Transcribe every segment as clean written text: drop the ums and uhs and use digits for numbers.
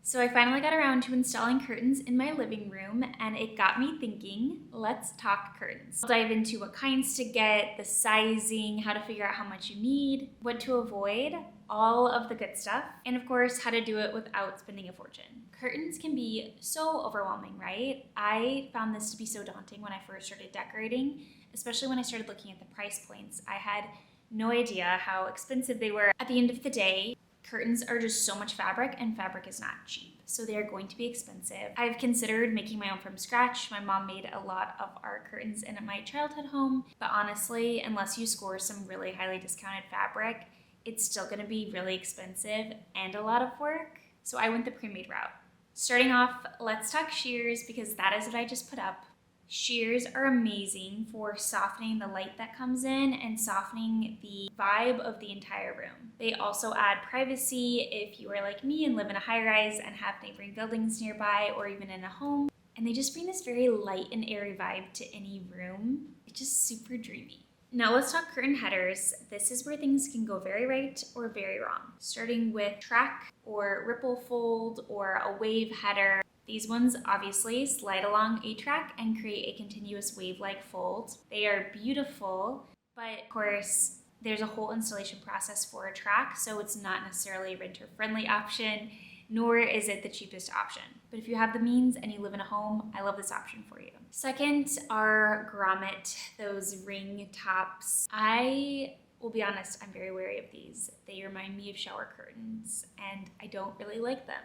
So I finally got around to installing curtains in my living room, and it got me thinking, let's talk curtains. I'll dive into what kinds to get, the sizing, how to figure out how much you need, what to avoid, all of the good stuff, and of course, how to do it without spending a fortune. Curtains can be so overwhelming, right? I found this to be so daunting when I first started decorating, especially when I started looking at the price points. I had no idea how expensive they were. At the end of the day, curtains are just so much fabric, and fabric is not cheap, so they are going to be expensive. I've considered making my own from scratch. My mom made a lot of our curtains in my childhood home, but honestly, unless you score some really highly discounted fabric, it's still gonna be really expensive and a lot of work, so I went the pre-made route. Starting off, let's talk shears, because that is what I just put up. Shears are amazing for softening the light that comes in and softening the vibe of the entire room. They also add privacy if you are like me and live in a high-rise and have neighboring buildings nearby, or even in a home. And they just bring this very light and airy vibe to any room. It's just super dreamy. Now let's talk curtain headers. This is where things can go very right or very wrong. Starting with track or ripple fold or a wave header. These ones obviously slide along a track and create a continuous wave-like fold. They are beautiful, but of course, there's a whole installation process for a track, so it's not necessarily a renter-friendly option, nor is it the cheapest option. But if you have the means and you live in a home, I love this option for you. Second are grommet, those ring tops. I will be honest, I'm very wary of these. They remind me of shower curtains, and I don't really like them.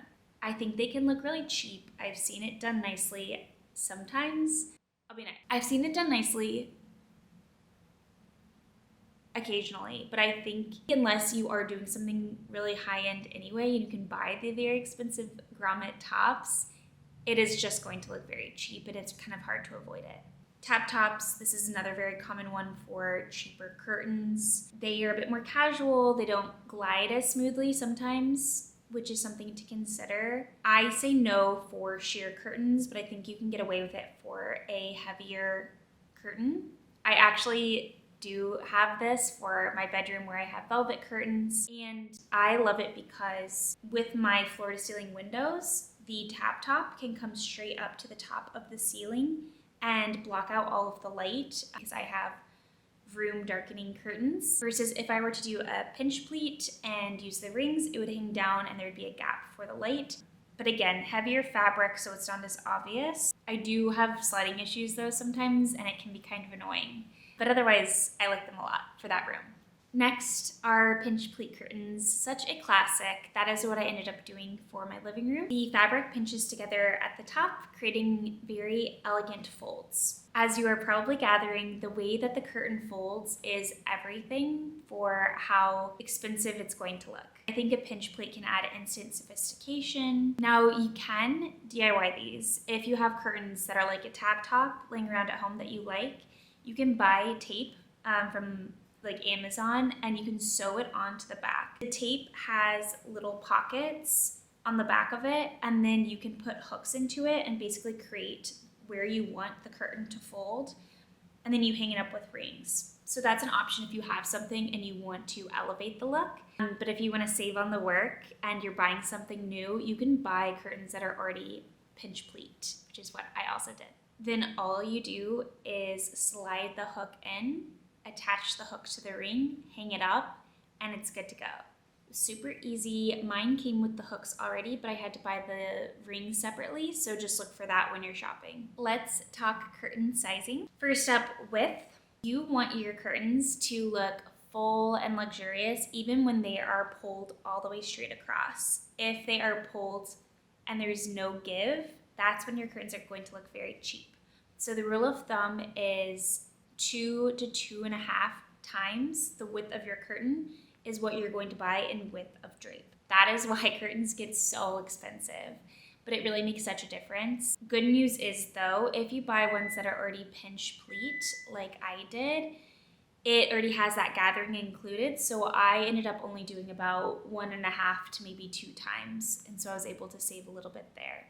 I think they can look really cheap. I've seen it done nicely. Sometimes, I've seen it done nicely occasionally, but I think unless you are doing something really high-end anyway, and you can buy the very expensive grommet tops, it is just going to look very cheap, and it's kind of hard to avoid it. Tap tops, this is another very common one for cheaper curtains. They are a bit more casual. They don't glide as smoothly sometimes, which is something to consider. I say no for sheer curtains, but I think you can get away with it for a heavier curtain. I actually do have this for my bedroom where I have velvet curtains, and I love it because with my floor-to-ceiling windows, the tap top can come straight up to the top of the ceiling and block out all of the light, because I have room darkening curtains, versus if I were to do a pinch pleat and use the rings, it would hang down and there would be a gap for the light. But again, heavier fabric, so it's not as obvious. I do have sliding issues though sometimes, and it can be kind of annoying. But otherwise, I like them a lot for that room. Next are pinch pleat curtains, such a classic. That is what I ended up doing for my living room. The fabric pinches together at the top, creating very elegant folds. As you are probably gathering, the way that the curtain folds is everything for how expensive it's going to look. I think a pinch plate can add instant sophistication. Now you can DIY these. If you have curtains that are like a tap top laying around at home that you like, you can buy tape from like Amazon, and you can sew it onto the back. The tape has little pockets on the back of it, and then you can put hooks into it and basically create where you want the curtain to fold, and then you hang it up with rings. So that's an option if you have something and you want to elevate the look. But if you want to save on the work and you're buying something new, you can buy curtains that are already pinch pleat, which is what I also did. Then all you do is slide the hook in, attach the hook to the ring, hang it up, and it's good to go. Super easy. Mine came with the hooks already, but I had to buy the rings separately, so just look for that when you're shopping. Let's talk curtain sizing. First up, width. You want your curtains to look full and luxurious even when they are pulled all the way straight across. If they are pulled and there's no give, that's when your curtains are going to look very cheap. So the rule of thumb is 2 to 2.5 times the width of your curtain is what you're going to buy in width of drape. That is why curtains get so expensive, but it really makes such a difference. Good news is though, if you buy ones that are already pinch pleat like I did, it already has that gathering included, so I ended up only doing about 1.5 to maybe 2 times, and so I was able to save a little bit there.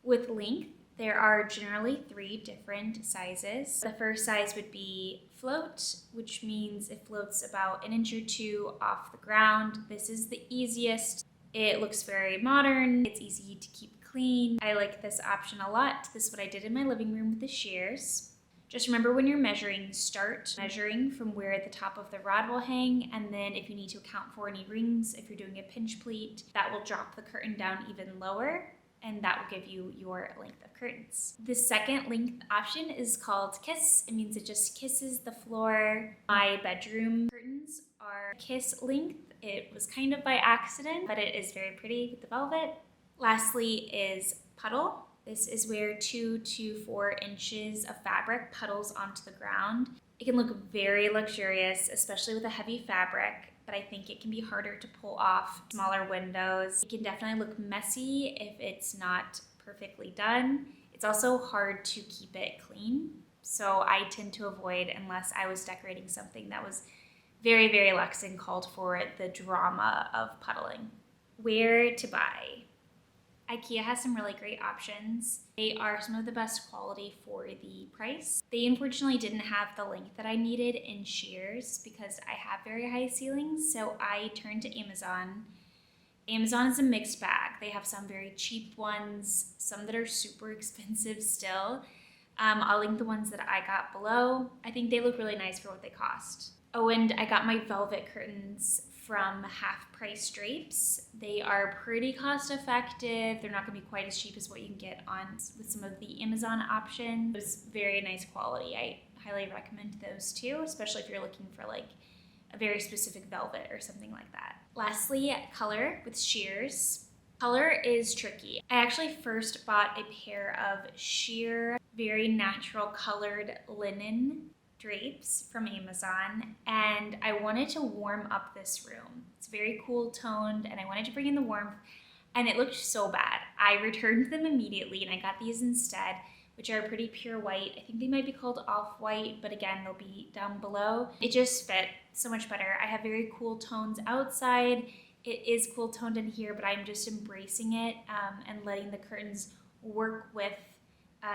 With length, there are generally 3 different sizes. The first size would be float, which means it floats about 1 inch or 2 off the ground. This is the easiest. It looks very modern. It's easy to keep clean. I like this option a lot. This is what I did in my living room with the shears. Just remember when you're measuring, start measuring from where the top of the rod will hang, and then if you need to account for any rings, if you're doing a pinch pleat, that will drop the curtain down even lower, and that will give you your length of curtains. The second length option is called kiss. It means it just kisses the floor. My bedroom curtains are kiss length. It was kind of by accident, but it is very pretty with the velvet. Lastly is puddle. This is where 2 to 4 inches of fabric puddles onto the ground. It can look very luxurious, especially with a heavy fabric, but I think it can be harder to pull off smaller windows. It can definitely look messy if it's not perfectly done. It's also hard to keep it clean, so I tend to avoid unless I was decorating something that was very, very luxe and called for the drama of puddling. Where to buy? IKEA has some really great options. They are some of the best quality for the price. They unfortunately didn't have the length that I needed in shears because I have very high ceilings, so I turned to Amazon. Amazon is a mixed bag. They have some very cheap ones, some that are super expensive still. I'll link the ones that I got below. I think they look really nice for what they cost. Oh, and I got my velvet curtains from Half Price Drapes. They are pretty cost effective. They're not gonna be quite as cheap as what you can get on with some of the Amazon options. It was very nice quality. I highly recommend those too, especially if you're looking for like a very specific velvet or something like that. Lastly, color with shears. Color is tricky. I actually first bought a pair of sheer, very natural colored linen drapes from Amazon, and I wanted to warm up this room. It's very cool toned and I wanted to bring in the warmth, and it looked so bad. I returned them immediately and I got these instead, which are pretty pure white. I think they might be called off-white, but again, they'll be down below. It just fit so much better. I have very cool tones outside. It is cool toned in here, but I'm just embracing it and letting the curtains work with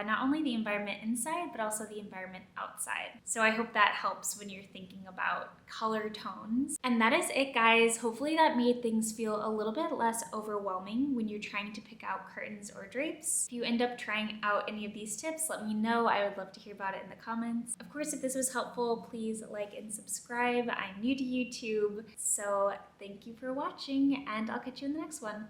not only the environment inside, but also the environment outside. So I hope that helps when you're thinking about color tones. And that is it, guys. Hopefully that made things feel a little bit less overwhelming when you're trying to pick out curtains or drapes. If you end up trying out any of these tips, let me know. I would love to hear about it in the comments. Of course, if this was helpful, please like and subscribe. I'm new to YouTube, so thank you for watching, and I'll catch you in the next one.